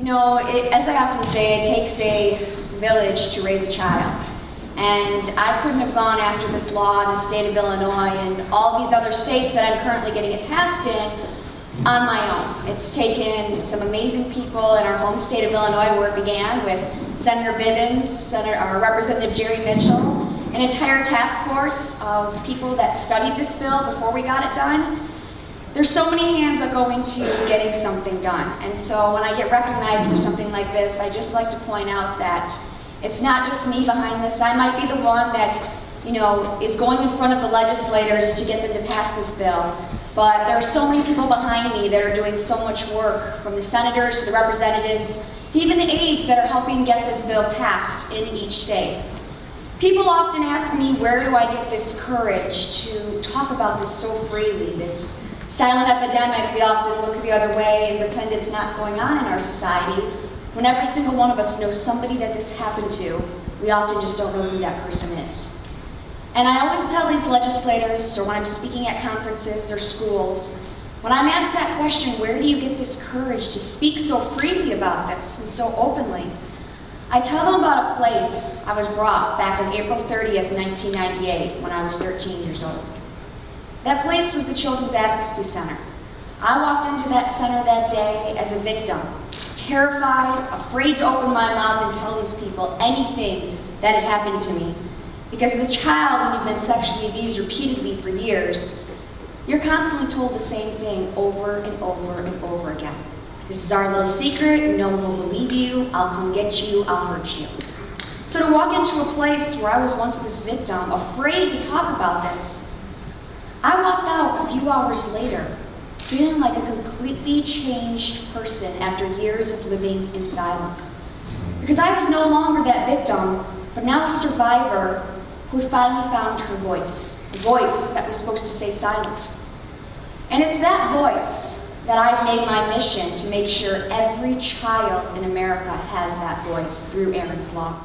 As I often say, it takes a village to raise a child. And I couldn't have gone after this law in the state of Illinois and all these other states that I'm currently getting it passed in on my own. It's taken some amazing people in our home state of Illinois, where it began with Senator Bivens, Representative Jerry Mitchell, an entire task force of people that studied this bill before we got it done. There's so many hands that go into getting something done. And so when I get recognized for something like this, I just like to point out that it's not just me behind this. I might be the one that, is going in front of the legislators to get them to pass this bill. But there are so many people behind me that are doing so much work, from the senators to the representatives, to even the aides that are helping get this bill passed in each state. People often ask me, where do I get this courage to talk about this so freely, this silent epidemic? We often look the other way and pretend it's not going on in our society. When every single one of us knows somebody that this happened to, we often just don't know who that person is. And I always tell these legislators, or when I'm speaking at conferences or schools, when I'm asked that question, where do you get this courage to speak so freely about this and so openly? I tell them about a place I was brought back on April 30th, 1998, when I was 13 years old. That place was the Children's Advocacy Center. I walked into that center that day as a victim, terrified, afraid to open my mouth and tell these people anything that had happened to me. Because as a child, when you've been sexually abused repeatedly for years, you're constantly told the same thing over and over and over again. This is our little secret, no one will believe you, I'll come get you, I'll hurt you. So to walk into a place where I was once this victim, afraid to talk about this, I walked out a few hours later, feeling like a completely changed person after years of living in silence. Because I was no longer that victim, but now a survivor who had finally found her voice, a voice that was supposed to stay silent. And it's that voice that I've made my mission to make sure every child in America has that voice through Erin's Law.